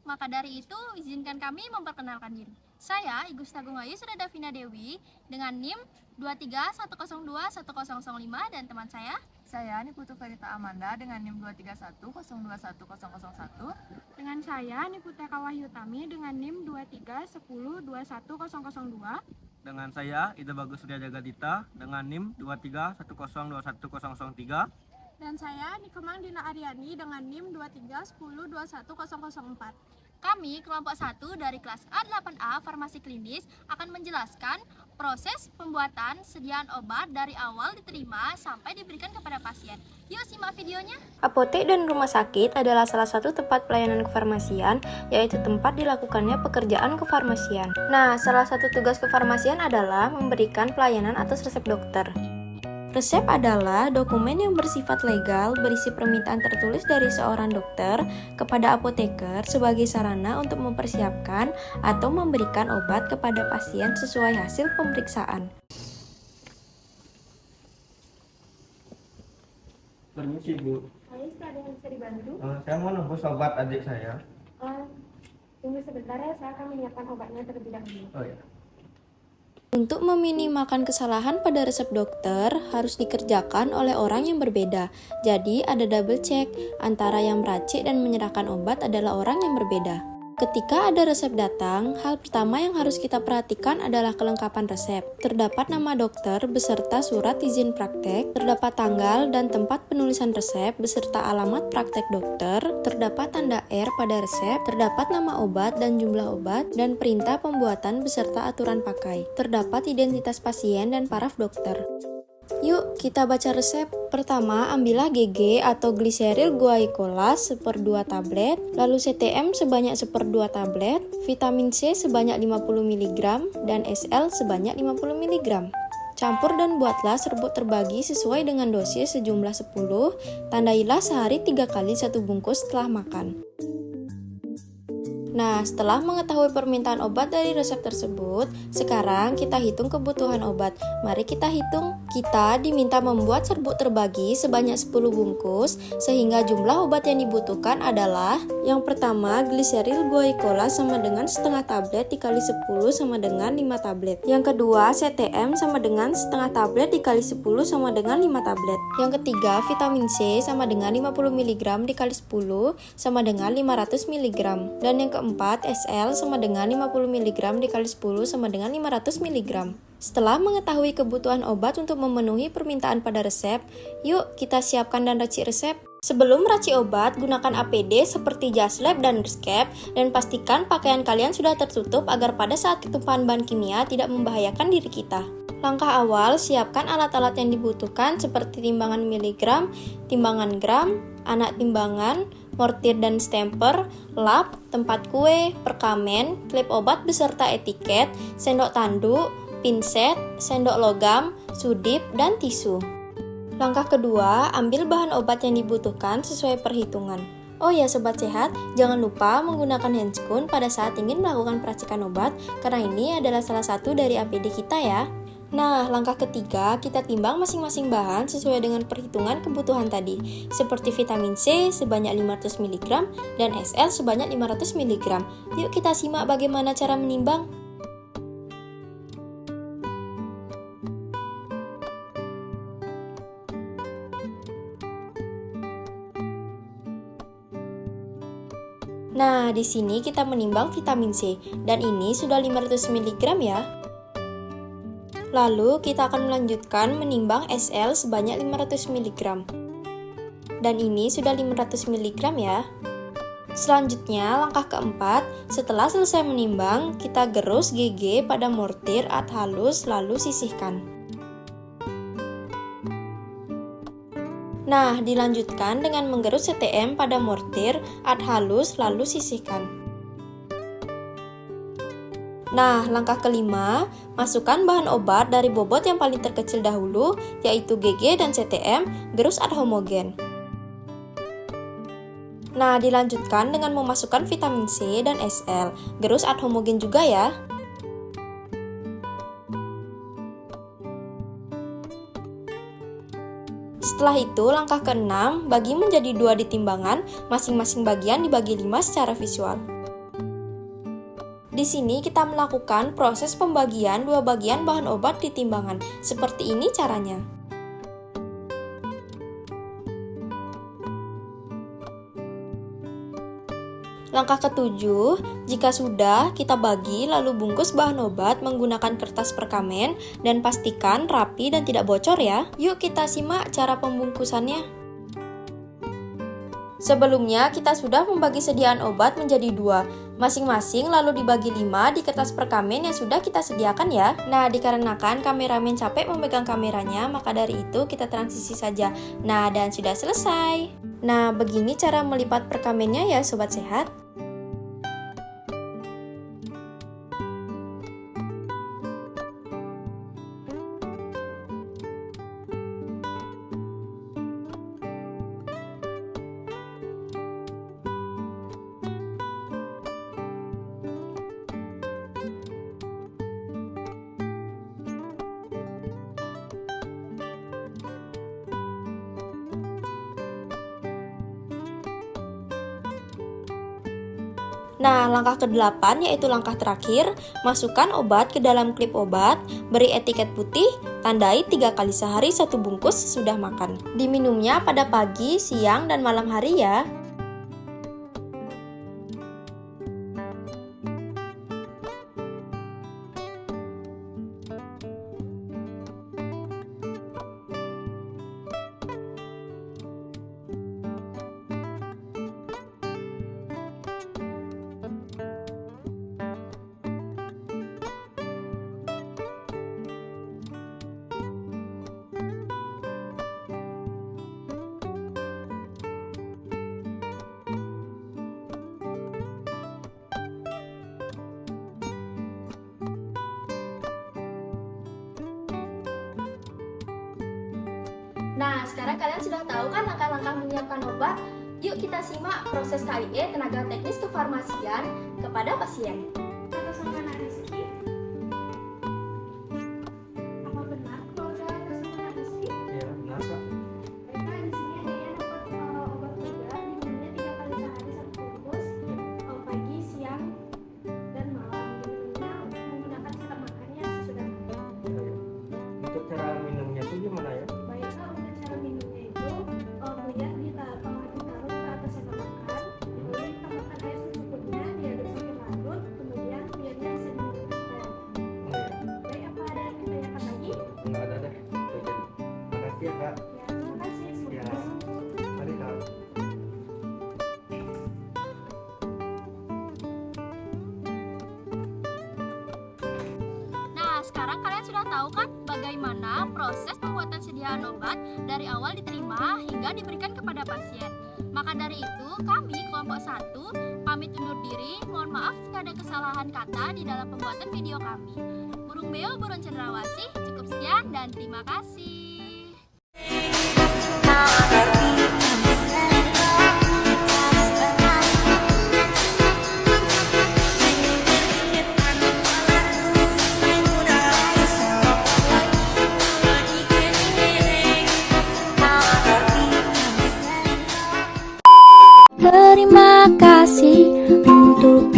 Maka dari itu, izinkan kami memperkenalkan diri. Saya, Igusta Gungayu Davina Dewi, dengan NIM 231021005 dan teman Saya Niputu Verita Amanda dengan NIM 231021001. Dengan saya Niputa Kawahyutami dengan NIM 231021002. Dengan saya Ida Bagus Surya Jagadita dengan NIM 231021003. Dan saya Nikemang Dina Aryani dengan NIM 231021004. Kami kelompok 1 dari kelas A8A Farmasi Klinis akan menjelaskan proses pembuatan sediaan obat dari awal diterima sampai diberikan kepada pasien. Yuk simak videonya. Apotek dan rumah sakit adalah salah satu tempat pelayanan kefarmasian, yaitu tempat dilakukannya pekerjaan kefarmasian. Nah, salah satu tugas kefarmasian adalah memberikan pelayanan atas resep dokter. Resep adalah dokumen yang bersifat legal berisi permintaan tertulis dari seorang dokter kepada apoteker sebagai sarana untuk mempersiapkan atau memberikan obat kepada pasien sesuai hasil pemeriksaan. Permisi Bu, Baik, ada yang bisa dibantu? saya mau nebus obat adik saya. Tunggu sebentar ya, saya akan menyiapkan obatnya terlebih dahulu. Oh ya. Untuk meminimalkan kesalahan pada resep dokter harus dikerjakan oleh orang yang berbeda. Jadi ada double check antara yang meracik dan menyerahkan obat adalah orang yang berbeda. Ketika ada resep datang, hal pertama yang harus kita perhatikan adalah kelengkapan resep. Terdapat nama dokter beserta surat izin praktek, terdapat tanggal dan tempat penulisan resep beserta alamat praktek dokter, terdapat tanda R pada resep, terdapat nama obat dan jumlah obat, dan perintah pembuatan beserta aturan pakai. Terdapat identitas pasien dan paraf dokter. Yuk, kita baca resep. Pertama, ambillah GG atau gliseril guaicolas 1/2 tablet, lalu CTM sebanyak 1/2 tablet, vitamin C sebanyak 50 mg, dan SL sebanyak 50 mg. Campur dan buatlah serbuk terbagi sesuai dengan dosis sejumlah 10, tandailah sehari 3 kali 1 bungkus setelah makan. Nah, setelah mengetahui permintaan obat dari resep tersebut, sekarang kita hitung kebutuhan obat. Mari kita hitung. Kita diminta membuat serbuk terbagi sebanyak 10 bungkus, sehingga jumlah obat yang dibutuhkan adalah yang pertama, gliseril guaicolas sama dengan setengah tablet dikali 10 sama dengan 5 tablet. Yang kedua, CTM sama dengan setengah tablet dikali 10 sama dengan 5 tablet. Yang ketiga, vitamin C sama dengan 50 mg dikali 10 sama dengan 500 mg. Dan yang keempat, SL sama dengan 50 mg dikali 10 sama dengan 500 mg. Setelah mengetahui kebutuhan obat untuk memenuhi permintaan pada resep, yuk kita siapkan dan racik resep. Sebelum racik obat, gunakan APD seperti jas lab dan nurse-cap dan pastikan pakaian kalian sudah tertutup agar pada saat ketumpahan bahan kimia tidak membahayakan diri kita. Langkah awal, siapkan alat-alat yang dibutuhkan seperti timbangan miligram, timbangan gram, anak timbangan, mortir dan stemper, lap, tempat kue, perkamen, klip obat beserta etiket, sendok tanduk, pinset, sendok logam, sudip, dan tisu. Langkah kedua, ambil bahan obat yang dibutuhkan sesuai perhitungan. Oh ya sobat sehat, jangan lupa menggunakan handscoon pada saat ingin melakukan peracikan obat, karena ini adalah salah satu dari APD kita ya. Nah, langkah ketiga, kita timbang masing-masing bahan sesuai dengan perhitungan kebutuhan tadi, seperti vitamin C sebanyak 500 mg dan SL sebanyak 500 mg. Yuk kita simak bagaimana cara menimbang. Nah, di sini kita menimbang vitamin C, dan ini sudah 500 mg ya. Lalu, kita akan melanjutkan menimbang SL sebanyak 500 mg. Dan ini sudah 500 mg ya. Selanjutnya, langkah keempat, setelah selesai menimbang, kita gerus GG pada mortir ad halus lalu sisihkan. Nah, dilanjutkan dengan menggerus CTM pada mortir ad halus lalu sisihkan. Nah, langkah kelima, masukkan bahan obat dari bobot yang paling terkecil dahulu, yaitu GG dan CTM, gerus ad homogen. Nah, dilanjutkan dengan memasukkan vitamin C dan SL, gerus ad homogen juga ya. Setelah itu, langkah ke-6, bagi menjadi 2 di timbangan, masing-masing bagian dibagi 5 secara visual. Di sini kita melakukan proses pembagian dua bagian bahan obat di timbangan. Seperti ini caranya. Langkah ketujuh, jika sudah, kita bagi lalu bungkus bahan obat menggunakan kertas perkamen dan pastikan rapi dan tidak bocor ya. Yuk kita simak cara pembungkusannya. Sebelumnya kita sudah membagi sediaan obat menjadi 2, masing-masing lalu dibagi 5 di kertas perkamen yang sudah kita sediakan ya. Nah, dikarenakan kameramen capek memegang kameranya, maka dari itu kita transisi saja. Nah, dan sudah selesai. Nah, begini cara melipat perkamennya ya sobat sehat. Nah, langkah ke-8 yaitu langkah terakhir, masukkan obat ke dalam klip obat, beri etiket putih, tandai 3 kali sehari 1 bungkus sesudah makan. Diminumnya pada pagi, siang, dan malam hari ya. Nah, sekarang kalian sudah tahu kan langkah-langkah menyiapkan obat? Yuk kita simak proses KIE tenaga teknis kefarmasian kepada pasien. Atas nama Kak Rizky. Apa benar keluarga atas nama Rizky? Iya, benar Kak. Baiklah, di sini ada yang dapat obat juga, diminumnya 3 kali sehari 1 bungkus, pagi, siang, dan malam. Diminumnya menggunakan cara makannya sesudah makan. Untuk cara minumnya itu gimana ya? Baiklah, untuk cara minumnya itu buyar ditaruh ke atas sendok makan, lalu ditambahkan air secukupnya, diaduk sampai larut, kemudian buyarnya bisa diminumkan. Baik, apa ada yang ditanyakan lagi? Enggak ada deh. Itu aja. Makasih ya Kak. Ya, terima kasih. Ya. Semoga Mari Kak. Nah, sekarang kalian sudah tahu kan bagaimana proses pembuatan sediaan obat dari awal diterima hingga diberikan kepada pasien. Maka dari itu, kami kelompok 1 pamit undur diri. Mohon maaf jika ada kesalahan kata di dalam pembuatan video kami. Burung beo, burung cendrawasih, cukup sekian dan terima kasih. Terima kasih untuk